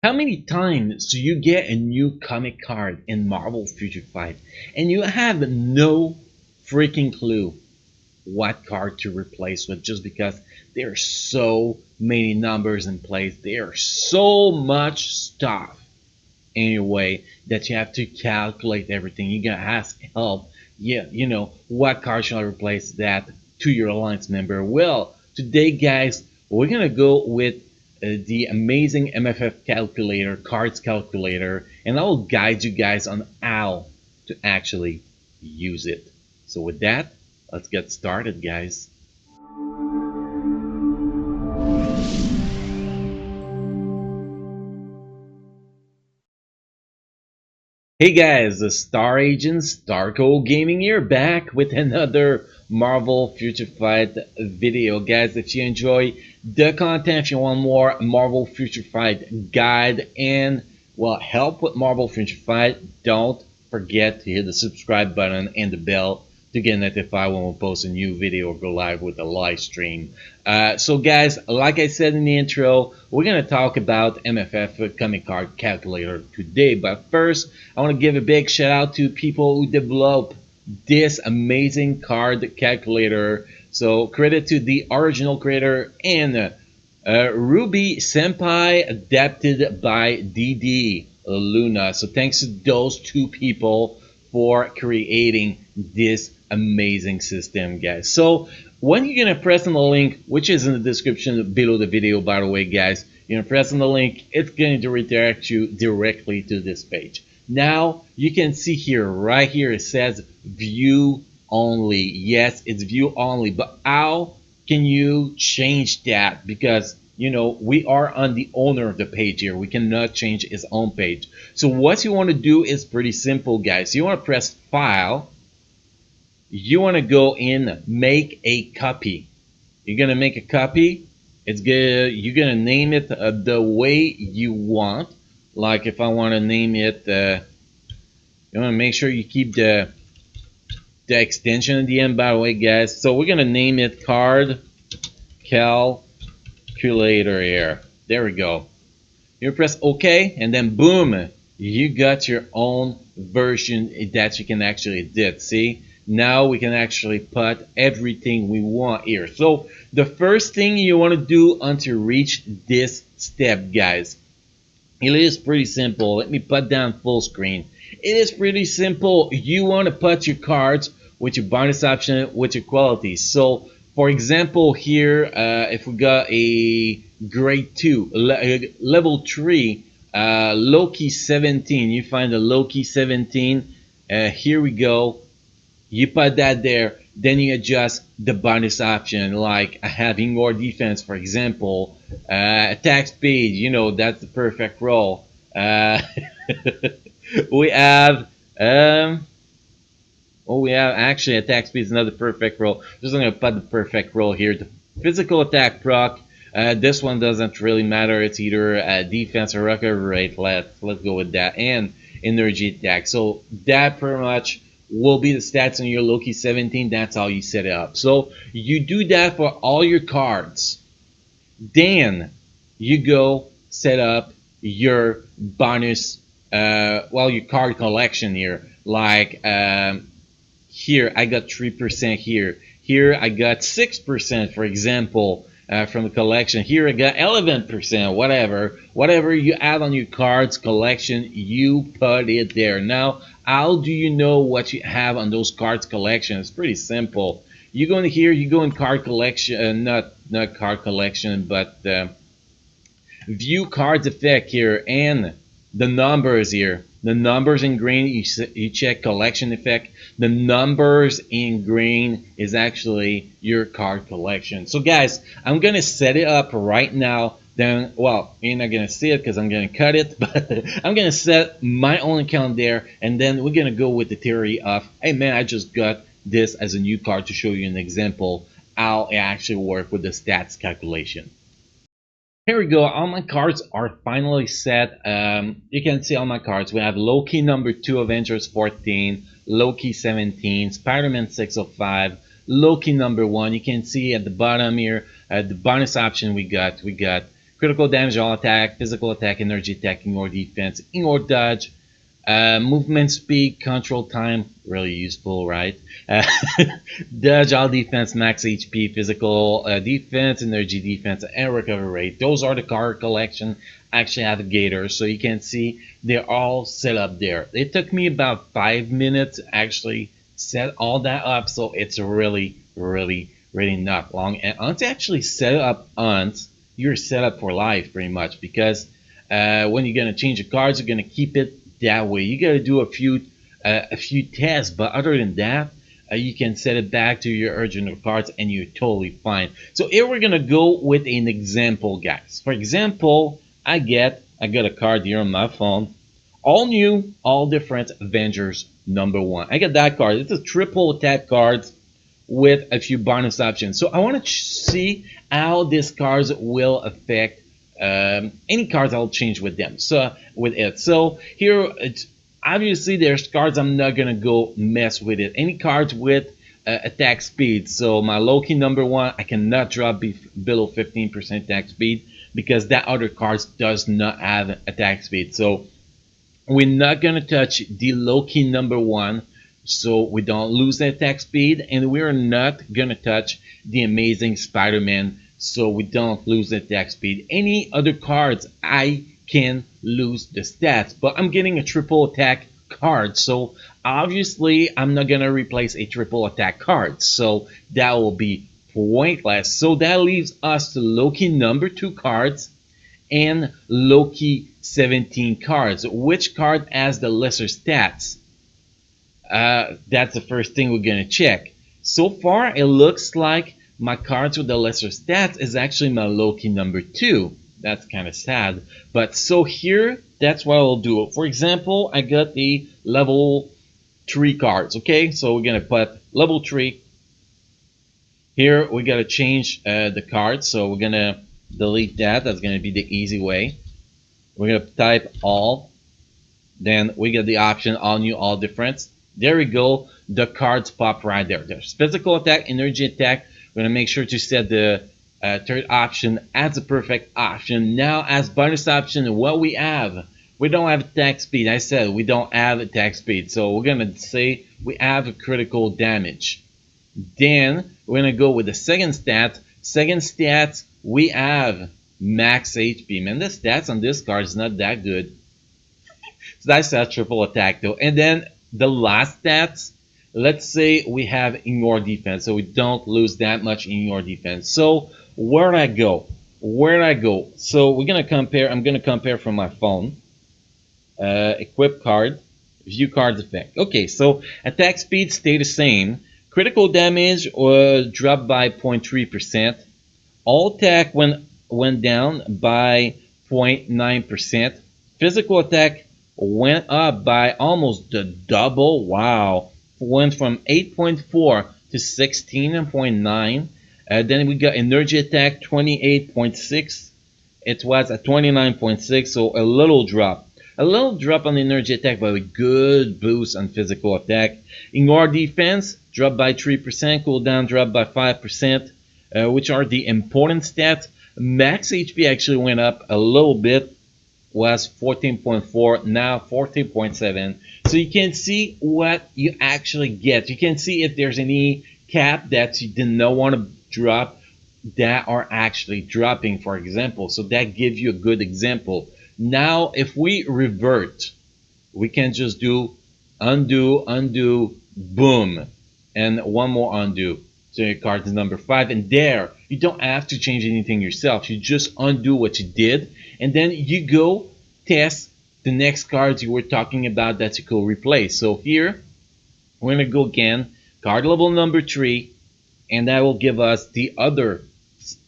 How many times do you get a new comic card in Marvel Future Fight and you have no freaking clue what card to replace with just because there are so many numbers in place, there are so much stuff in your way that you have to calculate everything. You gotta ask help. Yeah, what card should I replace that to your alliance member? Well, today, guys, we're gonna go with the amazing MFF calculator, cards calculator, and I will guide you guys on how to actually use it. So with that, let's get started, guys. Hey guys, the Star Agents, Starco Gaming here, back with another Marvel Future Fight video. Guys, if you enjoy the content, if you want more Marvel Future Fight guide and, well, help with Marvel Future Fight, don't forget to hit the subscribe button and the bell to get notified when we post a new video or go live with a live stream. So guys, like I said in the intro, we're going to talk about MFF Comic Card Calculator today. But first, I want to give a big shout out to people who develop this amazing card calculator. So credit to the original creator and Ruby Senpai, adapted by DD Luna. So thanks to those two people for creating this amazing system, guys. So when you're gonna press on the link, which is in the description below the video, by the way, guys, you're gonna press on the link, it's going to redirect you directly to this page. Now you can see here, right here, it says view only. Yes, it's view only, but how can you change that? Because we are on the owner of the page here. We cannot change his own page. So what you want to do is pretty simple, guys. You want to press file. You want to go in, make a copy. You're gonna make a copy. It's good. You're gonna name it the way you want. Like if I want to name it, you want to make sure you keep the extension at the end. By the way, guys, so we're gonna name it card calculator here. There we go. You press OK, and then boom, you got your own version that you can actually edit. See? Now we can actually put everything we want here. So the first thing you want to do until reach this step, guys, it is pretty simple. Let me put down full screen. It is pretty simple. You want to put your cards with your bonus option with your qualities. So for example here, if we got a grade 2, level 3, Loki 17, you find a Loki 17, here we go. You put that there, then you adjust the bonus option, like having more defense, for example, attack speed, that's the perfect roll. We have, we have actually attack speed is another perfect roll. Just going to put the perfect roll here. The physical attack proc, this one doesn't really matter. It's either defense or recovery rate. Let's go with that, and energy attack. So that pretty much will be the stats on your Loki 17. That's how you set it up. So you do that for all your cards. Then you go set up your bonus, your card collection here. Like here, I got 3% here. Here, I got 6%, for example, from the collection. Here, I got 11%, whatever you add on your cards collection, you put it there. Now, how do you know what you have on those cards collection? It's pretty simple. You go in here, you go in card collection, not card collection, but view cards effect here, and the numbers here. The numbers in green, you check collection effect. The numbers in green is actually your card collection. So guys, I'm gonna set it up right now. Then, well, you're not gonna see it because I'm gonna cut it, but I'm gonna set my own account there, and then we're gonna go with the theory of, hey man, I just got this as a new card to show you an example how it actually works with the stats calculation. Here we go. All my cards are finally set. You can see all my cards. We have Loki number 2, Avengers 14, Loki 17, Spider-Man 605, Loki number 1. You can see at the bottom here, the bonus option we got critical damage, all attack, physical attack, energy attack, ignore defense, ignore dodge, movement speed, control time, really useful, right? Uh, dodge, all defense, max HP, physical defense, energy defense, and recovery rate. Those are the card collection. I actually have a gator, so you can see they're all set up there. It took me about 5 minutes to actually set all that up, so it's really not long. And once you actually set up once, you're set up for life pretty much, because when you're gonna change your cards, you're gonna keep it that way. You gotta do a few tests, but other than that, you can set it back to your original cards and you're totally fine. So here we're gonna go with an example, guys. For example, I got a card here on my phone, all new, all different, Avengers #1. I got that card. It's a triple attack card with a few bonus options. So I want to see how these cards will affect any cards I'll change with them. So with it. So here, it's obviously there's cards I'm not gonna go mess with it. Any cards with attack speed. So my Loki #1, I cannot drop below 15% attack speed because that other card does not have attack speed. So we're not gonna touch the Loki #1, so we don't lose the attack speed, and we're not gonna touch the Amazing Spider-Man, so we don't lose the attack speed. Any other cards, I can lose the stats, but I'm getting a triple attack card, so obviously I'm not gonna replace a triple attack card, so that will be pointless. So that leaves us to Loki #2 cards and Loki 17 cards. Which card has the lesser stats? That's the first thing we're gonna check. So far, it looks like my cards with the lesser stats is actually my Loki #2. That's kind of sad. But so here, that's what I'll do. For example, I got the level 3 cards. Okay, so we're gonna put level 3. Here we gotta change the cards, so we're gonna delete that. That's gonna be the easy way. We're gonna type all. Then we get the option all new, all different. There we go. The cards pop right there. There's physical attack, energy attack. We're gonna make sure to set the third option as a perfect option. Now, as bonus option, what we have, we don't have attack speed. I said we don't have attack speed, so we're gonna say we have a critical damage. Then we're gonna go with the second stat. Second stats, we have max HP. Man, the stats on this card is not that good. So that's a triple attack though. And then the last stats, let's say we have ignore defense, so we don't lose that much in ignore defense. So where'd I go? Where'd I go? So we're gonna compare. I'm gonna compare from my phone. Equip card, view cards effect. Okay, so attack speed stay the same. Critical damage dropped by 0.3%. All attack went down by 0.9%. Physical attack went up by almost the double. Wow. Went from 8.4 to 16.9. Then we got energy attack 28.6. It was at 29.6, so a little drop. A little drop on energy attack, but a good boost on physical attack. Ignore defense dropped by 3%. Cooldown dropped by 5%, which are the important stats. Max HP actually went up a little bit. Was 14.4, now 14.7. So you can see what you actually get. You can see if there's any cap that you did not want to drop that are actually dropping, for example. So that gives you a good example. Now, if we revert, we can just do undo, undo, boom, and one more undo. So your card is #5, and there, you don't have to change anything yourself. You just undo what you did, and then you go test the next cards you were talking about that you could replace. So here, we're gonna go again, card level #3, and that will give us the other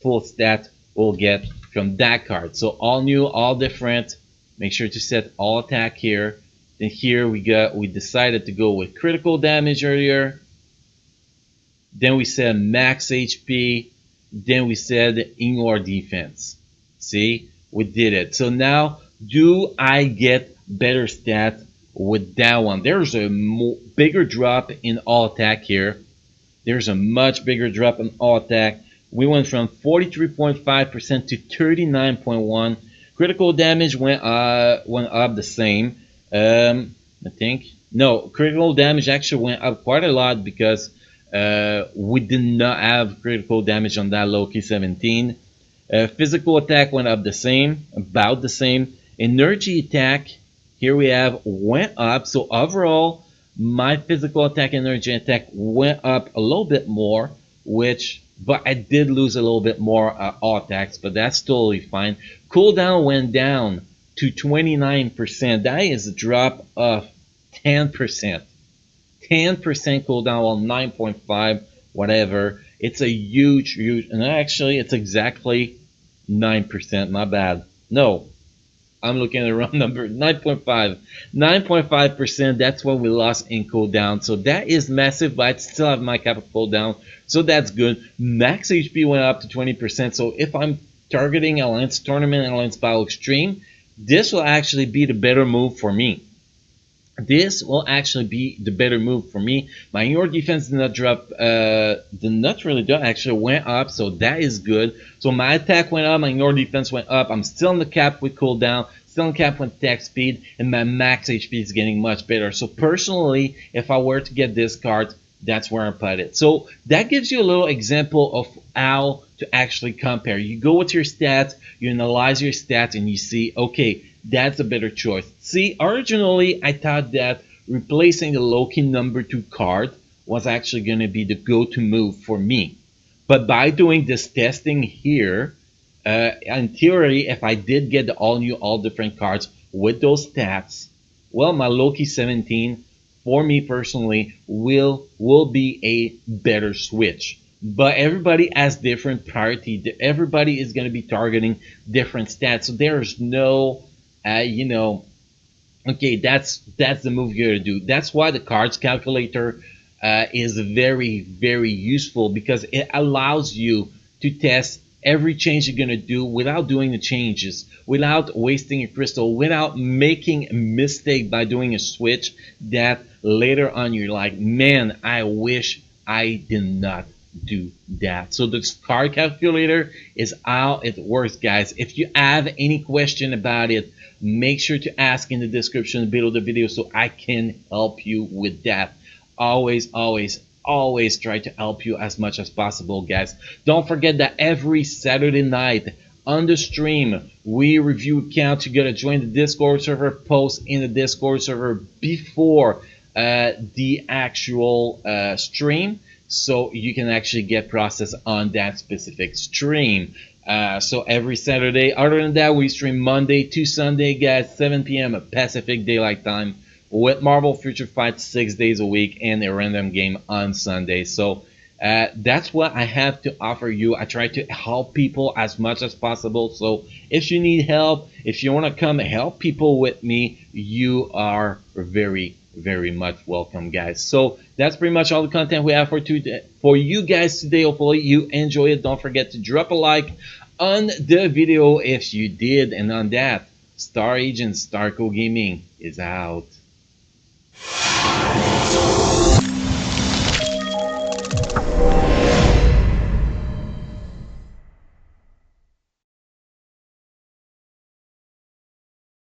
full stat we'll get from that card. So all new, all different. Make sure to set all attack here. Then here we decided to go with critical damage earlier. Then we said max HP. Then we said ignore defense. See, we did it. So now, do I get better stat with that one? There's a bigger drop in all attack here. There's a much bigger drop in all attack We went from 43.5% to 39.1. Critical damage went up the same. I think no, critical damage actually went up quite a lot because we did not have critical damage on that Loki 17. Physical attack went up the same, about the same. Energy attack, here we have, went up. So overall, my physical attack, energy attack went up a little bit more, but I did lose a little bit more all attacks, but that's totally fine. Cooldown went down to 29%. That is a drop of 10%. 10% cooldown, well, 9.5, whatever. It's a huge, and actually, it's exactly 9%. My bad. No, I'm looking at the wrong number. 9.5. 9.5%. That's what we lost in cooldown. So that is massive, but I still have my cap of cooldown. So that's good. Max HP went up to 20%. So if I'm targeting Alliance Tournament and Alliance Battle Extreme, this will actually be the better move for me. This will actually be the better move for me. My inward defense did not drop, did not really drop, actually went up, so that is good. So my attack went up, my inward defense went up. I'm still in the cap with cooldown, still in cap with attack speed, and my max HP is getting much better. So personally, if I were to get this card, that's where I put it. So that gives you a little example of how to actually compare. You go with your stats, you analyze your stats, and you see, okay, that's a better choice. See, originally I thought that replacing the Loki number 2 card was actually going to be the go-to move for me. But by doing this testing here, in theory, if I did get the all new, all different cards with those stats, well, my Loki 17, for me personally, will be a better switch. But everybody has different priority. Everybody is going to be targeting different stats. So there's no okay, that's the move you're gonna do. That's why the cards calculator is very, very useful, because it allows you to test every change you're gonna do without doing the changes, without wasting a crystal, without making a mistake by doing a switch that later on you're like, man, I wish I did not do that. So the card calculator is how it works, guys. If you have any question about it, make sure to ask in the description below the video so I can help you with that. Always try to help you as much as possible, guys. Don't forget that every Saturday night on the stream we review accounts. You gotta join the Discord server, post in the Discord server before the actual stream, so you can actually get processed on that specific stream. So every Saturday. Other than that, we stream Monday to Sunday, guys, 7 p.m. Pacific Daylight Time, with Marvel Future Fight 6 days a week and a random game on Sunday. So that's what I have to offer you. I try to help people as much as possible. So if you need help, if you want to come help people with me, you are very, very much welcome, guys. So that's pretty much all the content we have for you guys today. Hopefully you enjoy it. Don't forget to drop a like on the video if you did. And on that, Star Agent Starco Gaming is out.